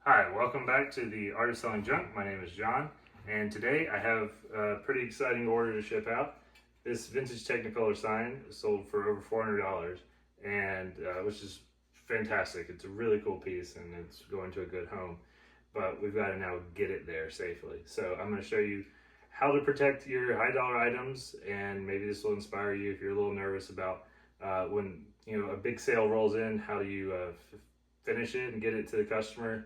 Hi, welcome back to the Art of Selling Junk. My name is John, and today I have a pretty exciting order to ship out. This vintage Technicolor sign sold for over $400, and which is fantastic. It's a really cool piece, and it's going to a good home. But we've got to now get it there safely. So I'm going to show you how to protect your high dollar items, and maybe this will inspire you if you're a little nervous about when a big sale rolls in. How do you finish it and get it to the customer?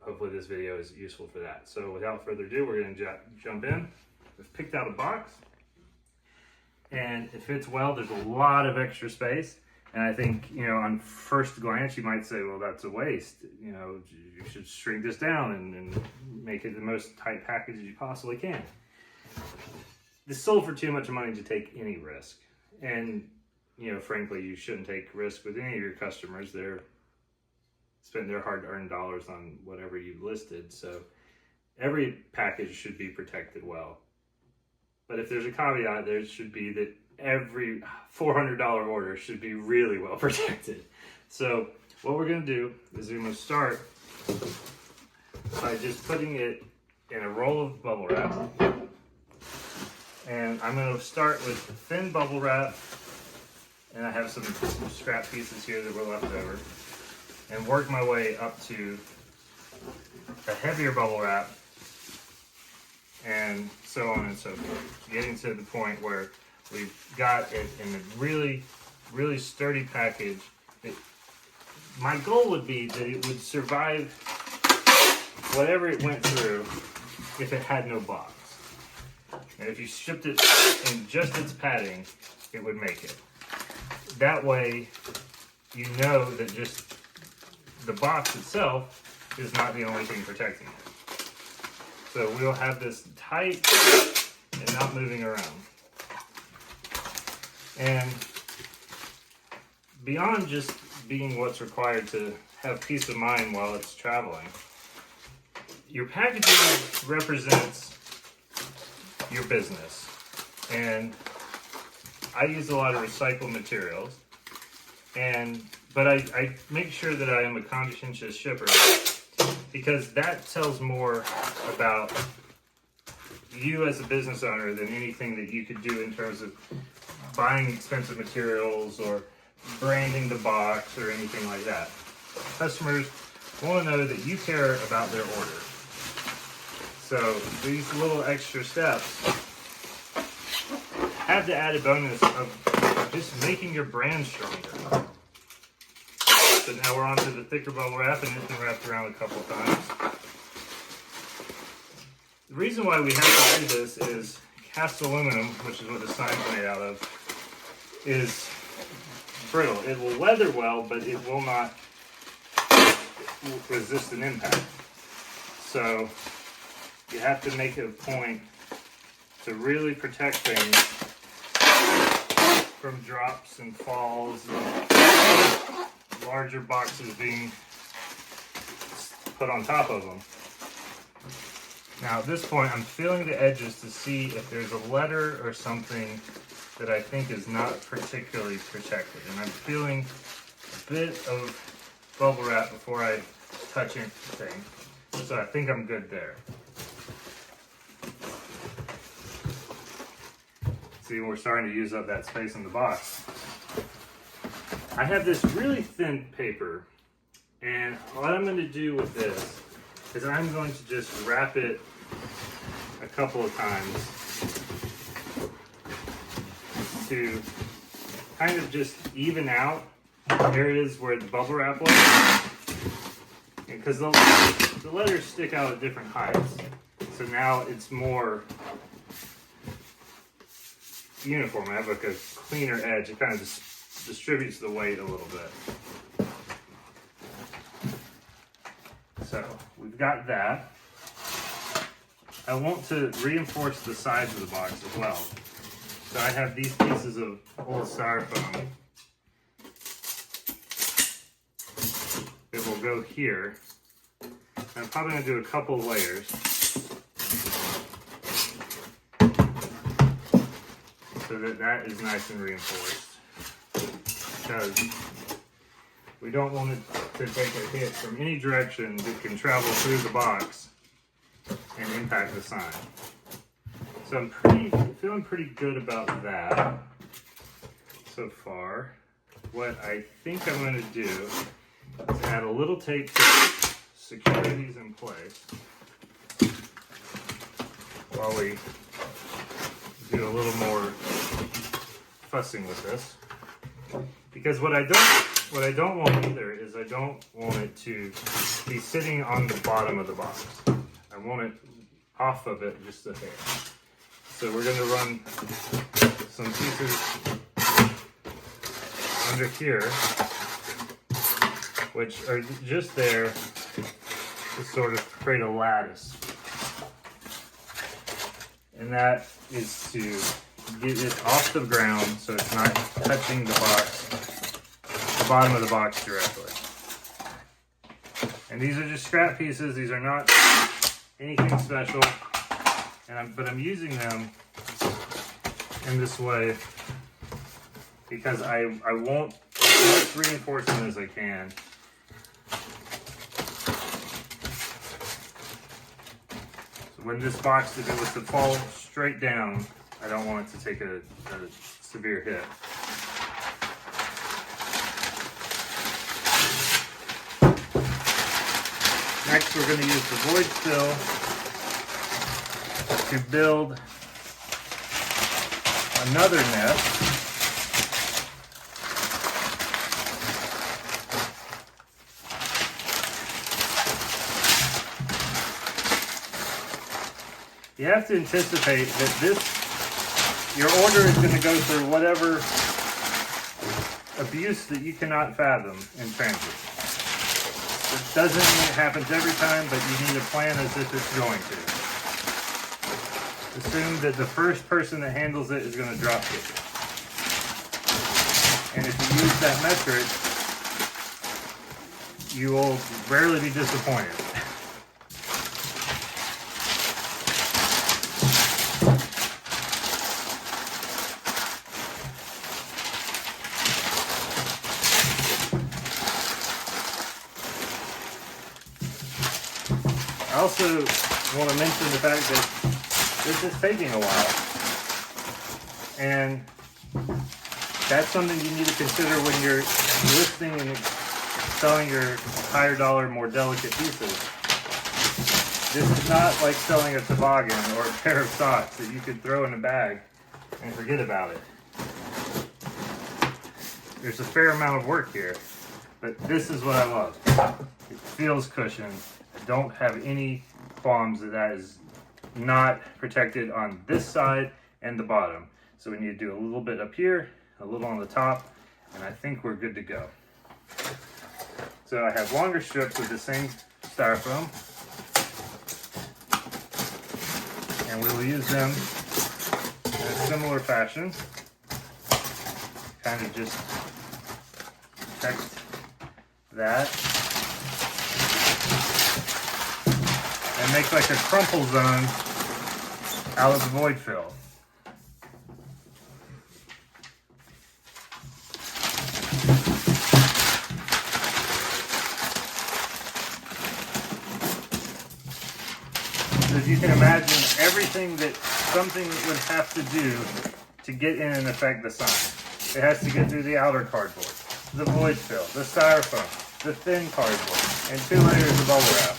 Hopefully this video is useful for that. So without further ado, we're going to jump in. We've picked out a box, and it fits well. There's a lot of extra space, and I think on first glance you might say, well, that's a waste. You should shrink this down and make it the most tight package you possibly can. This sold for too much money to take any risk, and frankly, you shouldn't take risk with any of your customers. They're spend their hard-earned dollars on whatever you listed, so every package should be protected well. But if there's a caveat, there should be that every $400 order should be really well protected. So what we're going to do is we're going to start by just putting it in a roll of bubble wrap, and I'm going to start with thin bubble wrap, and I have some scrap pieces here that were left over, and work my way up to a heavier bubble wrap, and so on and so forth, getting to the point where we've got it in a really, really sturdy package. My goal would be that it would survive whatever it went through if it had no box. And if you shipped it in just its padding, it would make it. That way, you know that just the box itself is not the only thing protecting it. So we'll have this tight and not moving around. And beyond just being what's required to have peace of mind while it's traveling, your packaging represents your business. And I use a lot of recycled materials, but I make sure that I am a conscientious shipper, because that tells more about you as a business owner than anything that you could do in terms of buying expensive materials or branding the box or anything like that. Customers want to know that you care about their order. So these little extra steps have the added bonus of just making your brand stronger. So now we're on to the thicker bubble wrap, and it's been wrapped around a couple of times. The reason why we have to do this is cast aluminum, which is what the sign's made out of, is brittle. It will weather well, but it will not resist an impact. So you have to make it a point to really protect things from drops and falls and larger boxes being put on top of them. Now at this point, I'm feeling the edges to see if there's a letter or something that I think is not particularly protected. And I'm feeling a bit of bubble wrap before I touch anything. So I think I'm good there. See, we're starting to use up that space in the box. I have this really thin paper, and what I'm going to do with this is I'm going to just wrap it a couple of times to kind of just even out areas where the bubble wrap was, because the letters stick out at different heights, so now it's more uniform. I have like a cleaner edge. It kind of just distributes the weight a little bit. So we've got that. I want to reinforce the sides of the box as well. So I have these pieces of old styrofoam that will go here. I'm probably going to do a couple layers so that is nice and reinforced, because we don't want to to take a hit from any direction that can travel through the box and impact the sign. So I'm feeling pretty good about that so far. What I think I'm going to do is add a little tape to secure these in place while we do a little more fussing with this. Because what I don't want either is I don't want it to be sitting on the bottom of the box. I want it off of it just a hair. So we're going to run some pieces under here, which are just there to sort of create a lattice. And that is to get it off the ground so it's not touching the box, the bottom of the box directly. And these are just scrap pieces. These are not anything special. But I'm using them in this way because I want as much reinforcement as I can. So when this box, if it was to fall straight down, I don't want it to take a severe hit. Next, we're going to use the void fill to build another nest. You have to anticipate that your order is going to go through whatever abuse that you cannot fathom in transit. It doesn't mean it happens every time, but you need to plan as if it's going to. Assume that the first person that handles it is going to drop kick it. And if you use that metric, you will rarely be disappointed. I also want to mention the fact that this is taking a while, and that's something you need to consider when you're listing and selling your higher dollar, more delicate pieces. This is not like selling a toboggan or a pair of socks that you could throw in a bag and forget about it. There's a fair amount of work here, but this is what I love. It feels cushioned. I don't have any qualms that is not protected on this side and the bottom. So we need to do a little bit up here, a little on the top, and I think we're good to go. So I have longer strips with the same styrofoam, and we will use them in a similar fashion. Kind of just protect that. And make like a crumple zone out of the void fill. So as you can imagine, everything that something would have to do to get in and affect the sign. It has to get through the outer cardboard, the void fill, the styrofoam, the thin cardboard, and 2 layers of bubble wrap.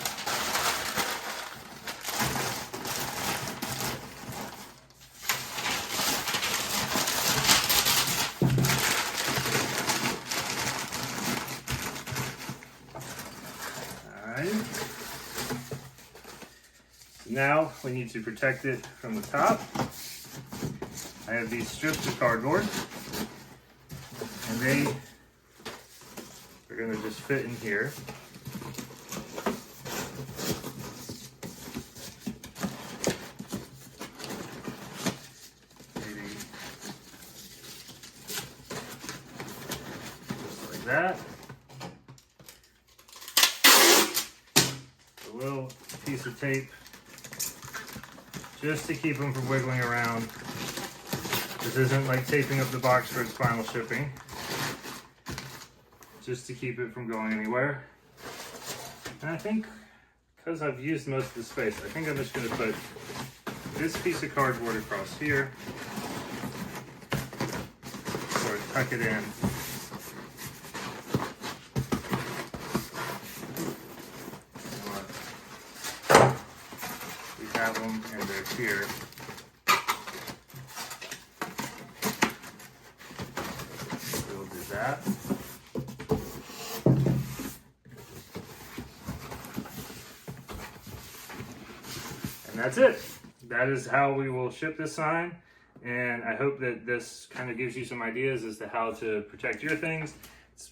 Now we need to protect it from the top. I have these strips of cardboard, and they are going to just fit in here. Maybe just like that. A little piece of tape just to keep them from wiggling around. This isn't like taping up the box for its final shipping. just to keep it from going anywhere. And I think, because I've used most of the space, I think I'm just going to put this piece of cardboard across here, sort of tuck it in. We have them and they're here. We'll do that. And that's it. That is how we will ship this sign. And I hope that this kind of gives you some ideas as to how to protect your things. It's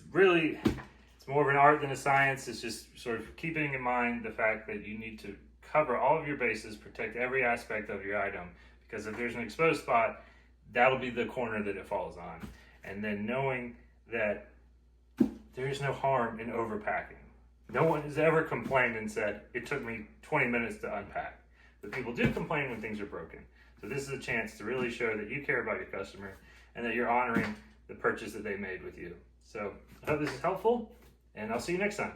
more of an art than a science. It's just sort of keeping in mind the fact that you need to cover all of your bases, protect every aspect of your item, because if there's an exposed spot, that'll be the corner that it falls on. And then knowing that there is no harm in overpacking. No one has ever complained and said, it took me 20 minutes to unpack. But people do complain when things are broken. So this is a chance to really show that you care about your customer and that you're honoring the purchase that they made with you. So I hope this is helpful, and I'll see you next time.